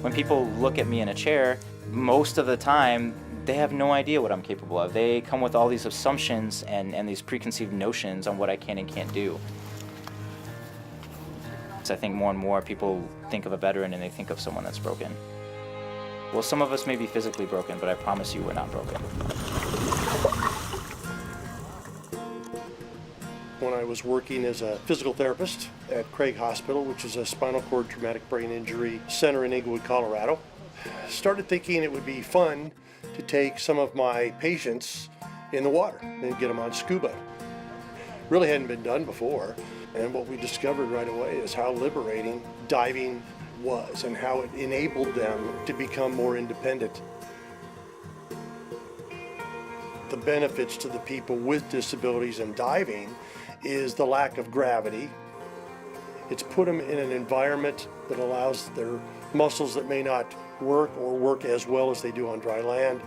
When people look at me in a chair, most of the time, they have no idea what I'm capable of. They come with all these assumptions and these preconceived notions on what I can and can't do. So I think more and more people think of a veteran and they think of someone that's broken. Well, some of us may be physically broken, but I promise you we're not broken. When I was working as a physical therapist at Craig Hospital, which is a spinal cord traumatic brain injury center in Inglewood, Colorado, started thinking it would be fun to take some of my patients in the water and get them on scuba. Really hadn't been done before, and what we discovered right away is how liberating diving was and how it enabled them to become more independent. The benefits to the people with disabilities in diving is the lack of gravity. It's put them in an environment that allows their muscles that may not work or work as well as they do on dry land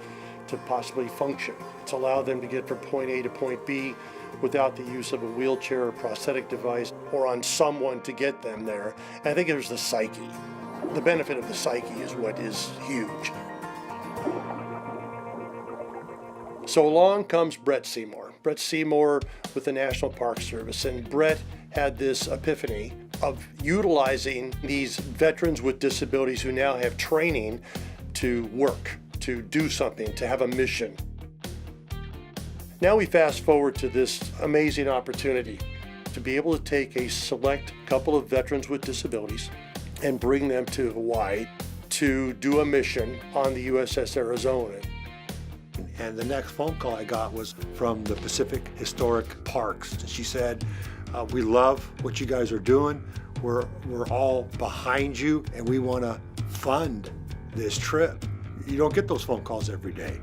to possibly function. It's allowed them to get from point A to point B without the use of a wheelchair or prosthetic device or on someone to get them there. And I think there's the psyche. The benefit of the psyche is what is huge. So along comes Brett Seymour. Brett Seymour with the National Park Service, and Brett had this epiphany of utilizing these veterans with disabilities who now have training to work, to do something, to have a mission. Now we fast forward to this amazing opportunity to be able to take a select couple of veterans with disabilities and bring them to Hawaii to do a mission on the USS Arizona. And the next phone call I got was from the Pacific Historic Parks. She said, we love what you guys are doing. We're all behind you, and we want to fund this trip. You don't get those phone calls every day.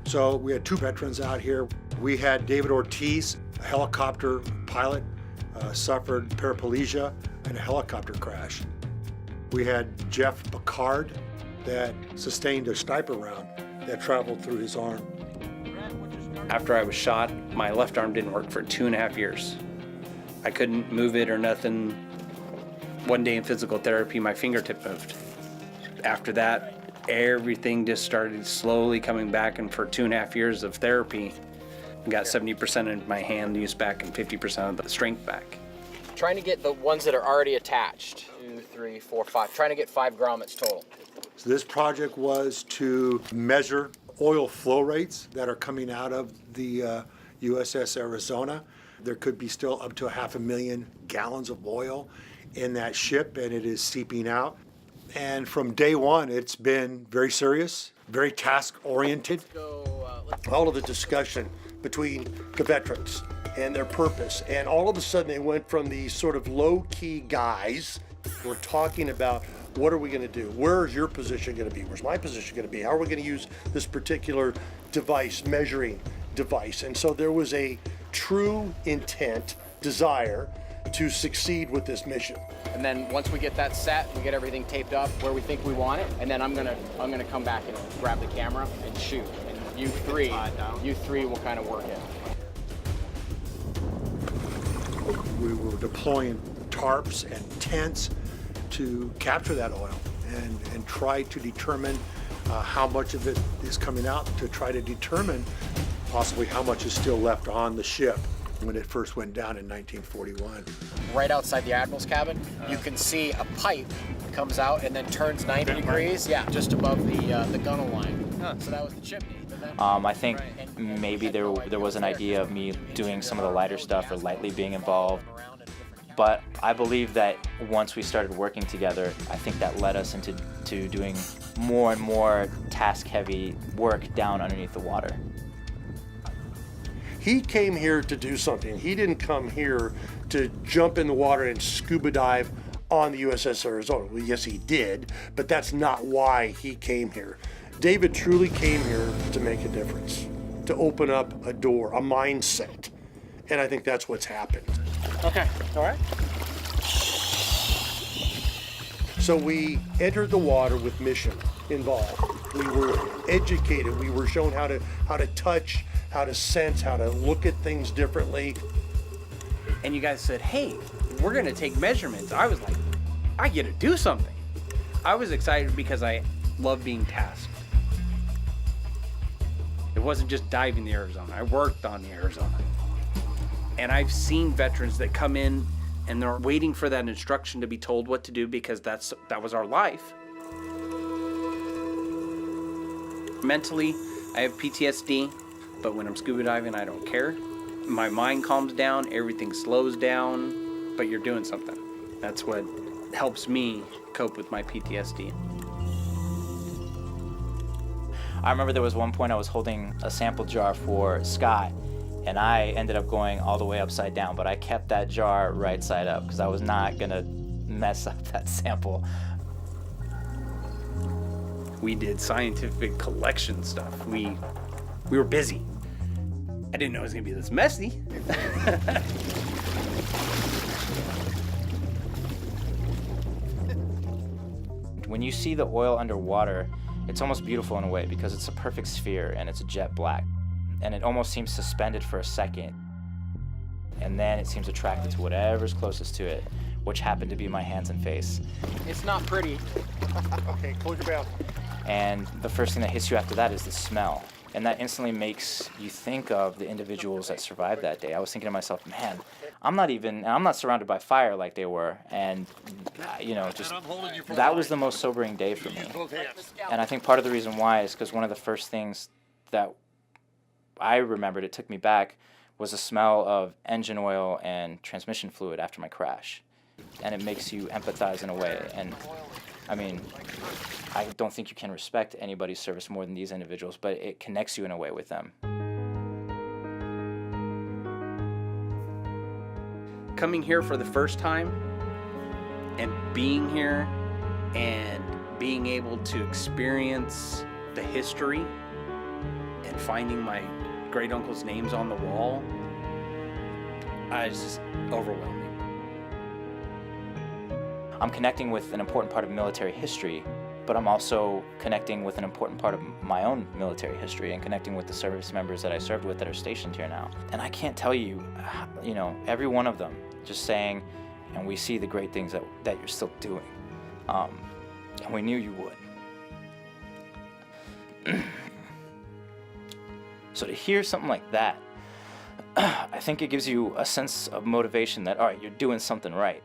So we had two veterans out here. We had David Ortiz, a helicopter pilot, suffered paraplegia in a helicopter crash. We had Jeff Picard that sustained a sniper round that traveled through his arm. After I was shot, my left arm didn't work for 2.5 years. I couldn't move it or nothing. One day in physical therapy, my fingertip moved. After that, everything just started slowly coming back, and for 2.5 years of therapy, I got 70% of my hand use back and 50% of the strength back. Trying to get the ones that are already attached. 2, 3, 4, 5. Trying to get 5 grommets total. So this project was to measure oil flow rates that are coming out of the USS Arizona. There could be still up to 500,000 gallons of oil in that ship, and it is seeping out. And from day one, it's been very serious, very task-oriented. All of the discussion between the veterans and their purpose, and all of a sudden they went from these sort of low-key guys. We're talking about, what are we going to do? Where's your position going to be? Where's my position going to be? How are we going to use this particular device, measuring device? And so there was a true intent, desire to succeed with this mission. And then once we get that set, we get everything taped up where we think we want it, and then I'm gonna come back and grab the camera and shoot. And you three will kind of work it. We were deploying tarps and tents to capture that oil and try to determine how much of it is coming out, to try to determine possibly how much is still left on the ship when it first went down in 1941. Right outside the Admiral's cabin, you can see a pipe comes out and then turns 90 degrees, yeah, just above the gunnel line. So that was the chimney. I think maybe there was an idea of me doing some of the lighter stuff or lightly being involved. But I believe that once we started working together, I think that led us into doing more and more task-heavy work down underneath the water. He came here to do something. He didn't come here to jump in the water and scuba dive on the USS Arizona. Well, yes, he did, but that's not why he came here. David truly came here to make a difference, to open up a door, a mindset. And I think that's what's happened. Okay, all right. So we entered the water with mission involved. We were educated. We were shown how to touch, how to sense, how to look at things differently. And you guys said, hey, we're gonna take measurements. I was like, I get to do something. I was excited because I love being tasked. It wasn't just diving the Arizona. I worked on the Arizona. And I've seen veterans that come in and they're waiting for that instruction to be told what to do because that was our life. Mentally, I have PTSD, but when I'm scuba diving, I don't care. My mind calms down, everything slows down, but you're doing something. That's what helps me cope with my PTSD. I remember there was one point I was holding a sample jar for Scott, and I ended up going all the way upside down, but I kept that jar right side up because I was not gonna mess up that sample. We did scientific collection stuff. We were busy. I didn't know it was gonna be this messy. When you see the oil underwater, it's almost beautiful in a way because it's a perfect sphere and it's jet black. And it almost seems suspended for a second. And then it seems attracted to whatever's closest to it, which happened to be my hands and face. It's not pretty. Okay, close your mouth. And the first thing that hits you after that is the smell. And that instantly makes you think of the individuals that survived that day. I was thinking to myself, man, I'm not surrounded by fire like they were. And, just that was the most sobering day for me. And I think part of the reason why is because one of the first things that I remembered, it took me back, was the smell of engine oil and transmission fluid after my crash. And it makes you empathize in a way. And I mean, I don't think you can respect anybody's service more than these individuals, but it connects you in a way with them. Coming here for the first time and being here and being able to experience the history and finding my great uncle's names on the wall, it's just overwhelming. I'm connecting with an important part of military history, but I'm also connecting with an important part of my own military history and connecting with the service members that I served with that are stationed here now. And I can't tell you, every one of them just saying, and we see the great things that you're still doing. And we knew you would. So to hear something like that, I think it gives you a sense of motivation that, all right, you're doing something right.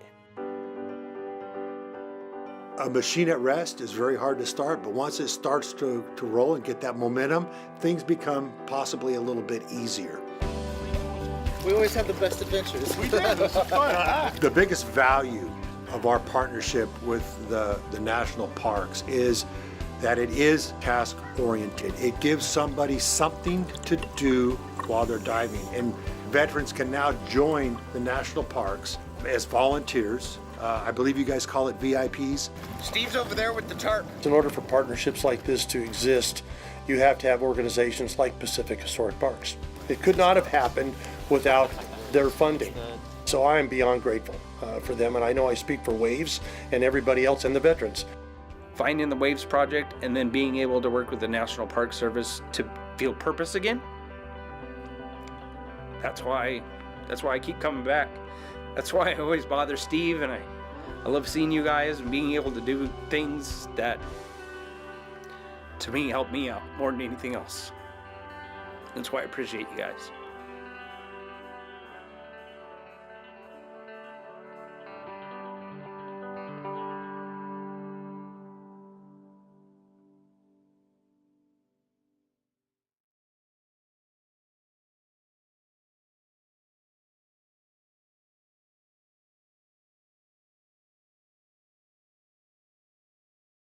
A machine at rest is very hard to start, but once it starts to roll and get that momentum, things become possibly a little bit easier. We always have the best adventures. We did. This is fun. The biggest value of our partnership with the national parks is that it is task-oriented. It gives somebody something to do while they're diving. And veterans can now join the national parks as volunteers. I believe you guys call it VIPs. Steve's over there with the tarp. In order for partnerships like this to exist, you have to have organizations like Pacific Historic Parks. It could not have happened without their funding. So I am beyond grateful for them, and I know I speak for Waves and everybody else and the veterans. Finding the Waves project and then being able to work with the National Park Service to feel purpose again. That's why I keep coming back. That's why I always bother Steve, and I love seeing you guys and being able to do things that, to me, help me out more than anything else. That's why I appreciate you guys.